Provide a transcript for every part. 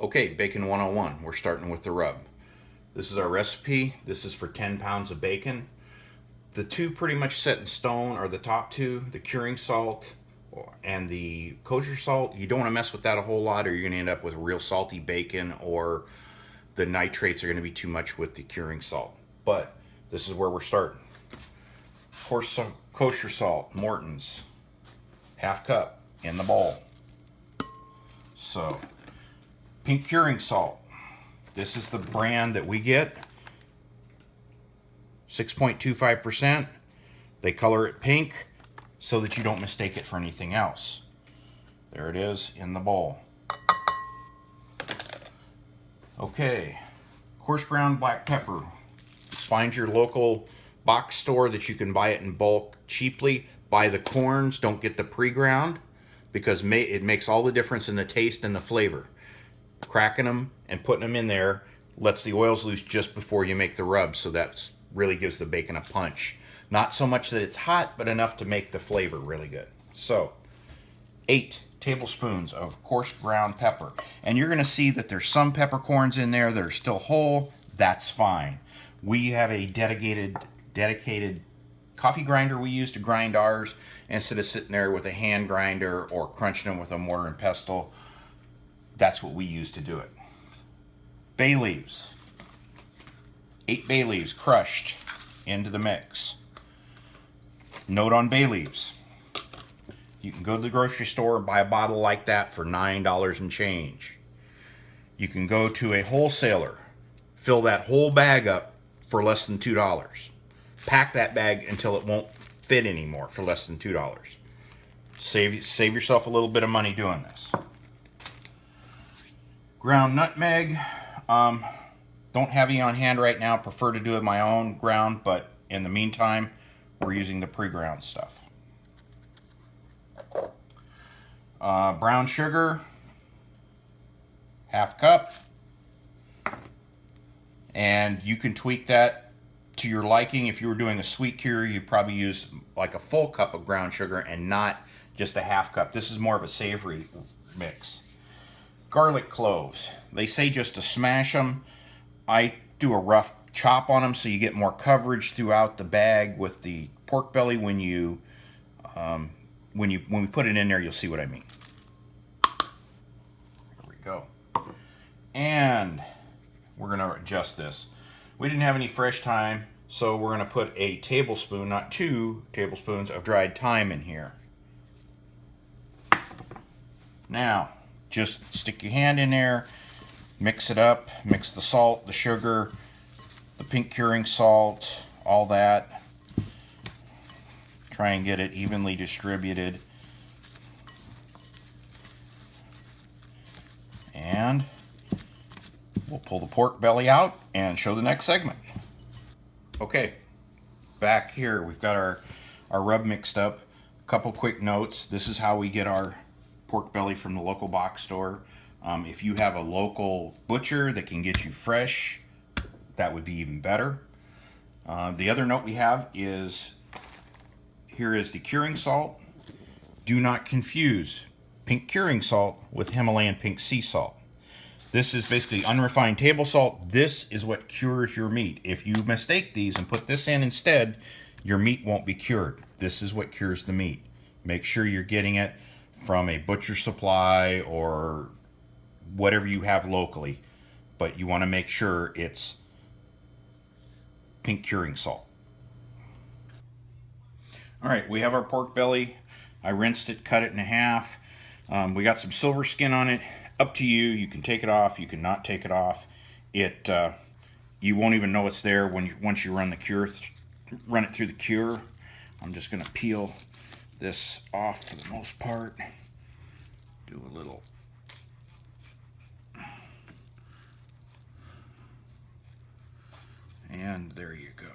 Okay, Bacon 101. We're starting with the rub. This is our recipe. This is for 10 pounds of bacon. The two pretty much set in stone are the top two, the curing salt and the kosher salt. You don't want to mess with that a whole lot or you're going to end up with real salty bacon, or the nitrates are going to be too much with the curing salt. But this is where we're starting. Kosher salt, Morton's, half cup in the bowl. So, pink curing salt. This is the brand that we get. 6.25%. They color it pink so that you don't mistake it for anything else. There it is in the bowl. Okay, coarse ground black pepper. Find your local box store that you can buy it in bulk cheaply. Buy the corns, don't get the pre-ground, because it makes all the difference in the taste and the flavor. Cracking them and putting them in there lets the oils loose just before you make the rub, so that really gives the bacon a punch. Not so much that it's hot, but enough to make the flavor really good. So, 8 tablespoons of coarse ground pepper. And you're going to see that there's some peppercorns in there that are still whole. That's fine. We have a dedicated coffee grinder we use to grind ours, instead of sitting there with a hand grinder or crunching them with a mortar and pestle. That's what we use to do it. Bay leaves. 8 bay leaves crushed into the mix. Note on bay leaves. You can go to the grocery store and buy a bottle like that for $9 and change. You can go to a wholesaler, fill that whole bag up for less than $2. Pack that bag until it won't fit anymore for less than $2. Save yourself a little bit of money doing this. Ground nutmeg. Don't have any on hand right now. Prefer to do it my own ground, but in the meantime, we're using the pre-ground stuff. Brown sugar, half cup. And you can tweak that to your liking. If you were doing a sweet cure, you'd probably use like a full cup of brown sugar and not just a half cup. This is more of a savory mix. Garlic cloves. They say just to smash them. I do a rough chop on them so you get more coverage throughout the bag with the pork belly. When we put it in there, you'll see what I mean. There we go. And we're going to adjust this. We didn't have any fresh thyme, so we're going to put a tablespoon, not 2 tablespoons, of dried thyme in here. Now, just stick your hand in there, mix it up, mix the salt, the sugar, the pink curing salt, all that. Try and get it evenly distributed. And we'll pull the pork belly out and show the next segment. Okay, back here we've got our rub mixed up. A couple quick notes. This is how we get our pork belly from the local box store. If you have a local butcher that can get you fresh, that would be even better. The other note we have is, here is the curing salt. Do not confuse pink curing salt with Himalayan pink sea salt. This is basically unrefined table salt. This is what cures your meat. If you mistake these and put this in instead, your meat won't be cured. This is what cures the meat. Make sure you're getting it from a butcher supply or whatever you have locally, but you want to make sure it's pink curing salt. All right, we have our pork belly. I rinsed it, cut it in half. We got some silver skin on it. Up to you. You can take it off. You can not take it off. You won't even know it's there once you run it through the cure. I'm just going to peel this off for the most part. Do a little. And there you go.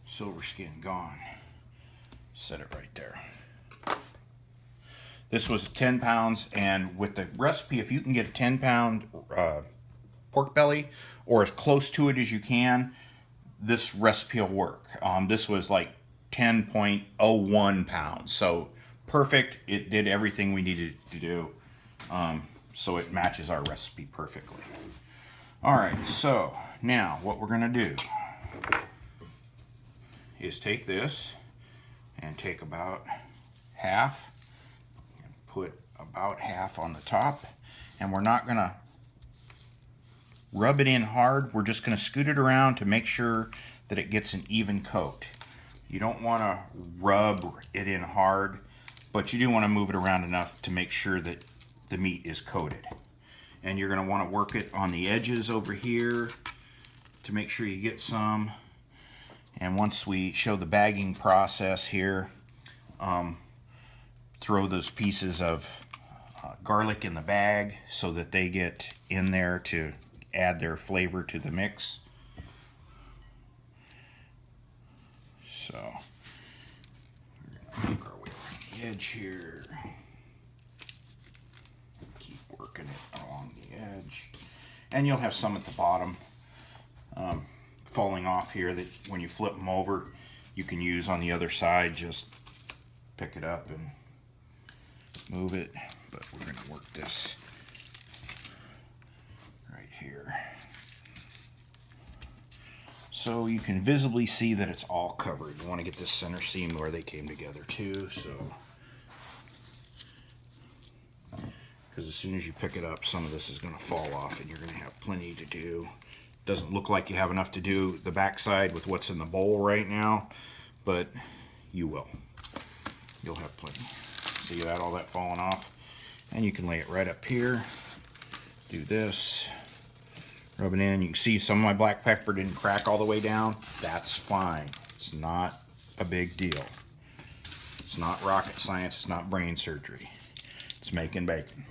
Silver skin gone. Set it right there. This was 10 pounds, and with the recipe, if you can get a 10-pound pork belly, or as close to it as you can, this recipe will work. This was like 10.01 pounds, so perfect. It did everything we needed to do. so it matches our recipe perfectly. All right, so now what we're gonna do is take this and take about half and put about half on the top, and we're not gonna rub it in hard. We're just gonna scoot it around to make sure that it gets an even coat. You don't want to rub it in hard, but you do want to move it around enough to make sure that the meat is coated. And you're going to want to work it on the edges over here to make sure you get some. And once we show the bagging process here, throw those pieces of garlic in the bag so that they get in there to add their flavor to the mix. So we're going to make our way around the edge here. Keep working it along the edge. And you'll have some at the bottom falling off here that when you flip them over, you can use on the other side. Just pick it up and move it. But we're going to work this right here. So you can visibly see that it's all covered. You want to get this center seam where they came together too. So, because as soon as you pick it up, some of this is going to fall off, and you're going to have plenty to do. Doesn't look like you have enough to do the backside with what's in the bowl right now, but you will. You'll have plenty. See that? All that falling off, and you can lay it right up here. Do this. Rub it in. You can see some of my black pepper didn't crack all the way down. That's fine. It's not a big deal. It's not rocket science. It's not brain surgery. It's making bacon.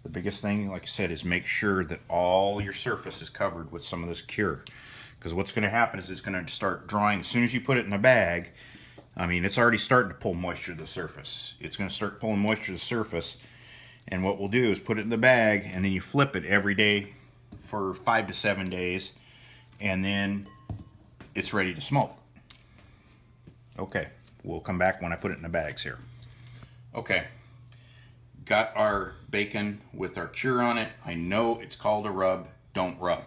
The biggest thing, like I said, is make sure that all your surface is covered with some of this cure. Because what's going to happen is it's going to start drying. As soon as you put it in a bag, I mean, it's already starting to pull moisture to the surface. It's going to start pulling moisture to the surface. And what we'll do is put it in the bag, and then you flip it every day for 5 to 7 days. And then it's ready to smoke. Okay, we'll come back when I put it in the bags here. Okay, got our bacon with our cure on it. I know it's called a rub. Don't rub.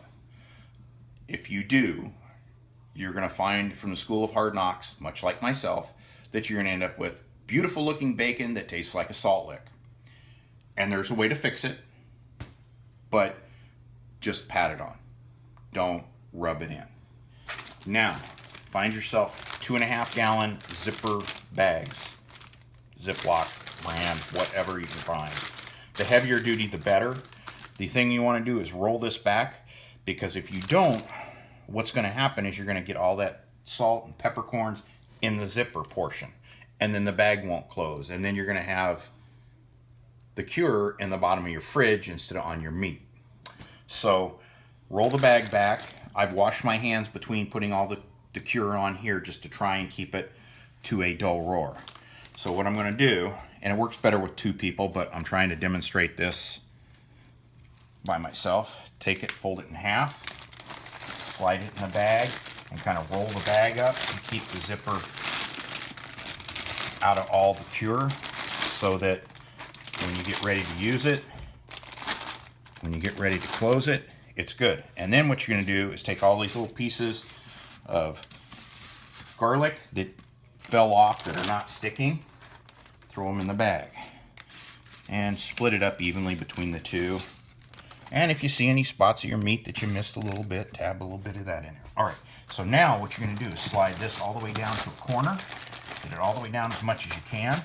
If you do, you're going to find from the School of Hard Knocks, much like myself, that you're going to end up with beautiful looking bacon that tastes like a salt lick. And there's a way to fix it, but just pat it on. Don't rub it in. Now, find yourself 2.5 gallon zipper bags. Ziploc, brand, whatever you can find. The heavier duty, the better. The thing you want to do is roll this back, because if you don't, what's going to happen is you're going to get all that salt and peppercorns in the zipper portion, and then the bag won't close, and then you're going to have the cure in the bottom of your fridge instead of on your meat. So roll the bag back. I've washed my hands between putting all the cure on here just to try and keep it to a dull roar. So what I'm going to do, and it works better with 2 people, but I'm trying to demonstrate this by myself. Take it, fold it in half, slide it in the bag, and kind of roll the bag up and keep the zipper out of all the cure, so that when you get ready to use it, when you get ready to close it, it's good. And then what you're going to do is take all these little pieces of garlic that fell off that are not sticking, throw them in the bag, and split it up evenly between the 2. And if you see any spots of your meat that you missed a little bit, tab a little bit of that in there. All right, so now what you're going to do is slide this all the way down to a corner. Get it all the way down as much as you can.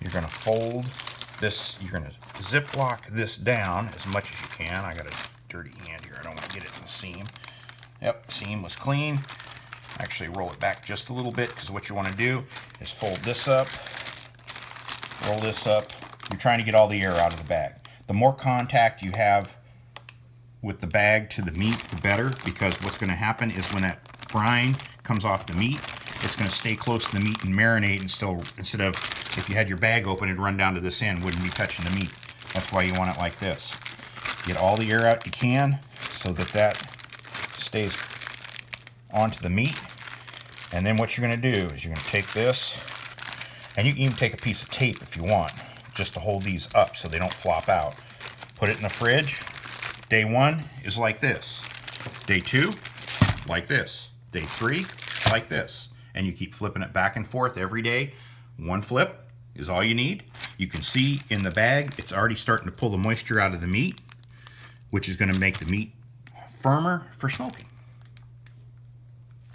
You're going to fold this, you're going to Ziploc this down as much as you can. I got a dirty hand here. I don't want to get it in the seam. Yep, seam was clean. Actually roll it back just a little bit, because what you want to do is fold this up, roll this up. You're trying to get all the air out of the bag. The more contact you have with the bag to the meat, the better, because what's going to happen is when that brine comes off the meat, it's going to stay close to the meat and marinate, and still, instead of, if you had your bag open and run down to this end, wouldn't be touching the meat. That's why you want it like this. Get all the air out you can so that that stays onto the meat. And then what you're going to do is you're going to take this, and you can even take a piece of tape if you want, just to hold these up so they don't flop out. Put it in the fridge. Day 1 is like this. Day 2, like this. Day 3, like this. And you keep flipping it back and forth every day. One flip is all you need. You can see in the bag, it's already starting to pull the moisture out of the meat, which is going to make the meat firmer for smoking.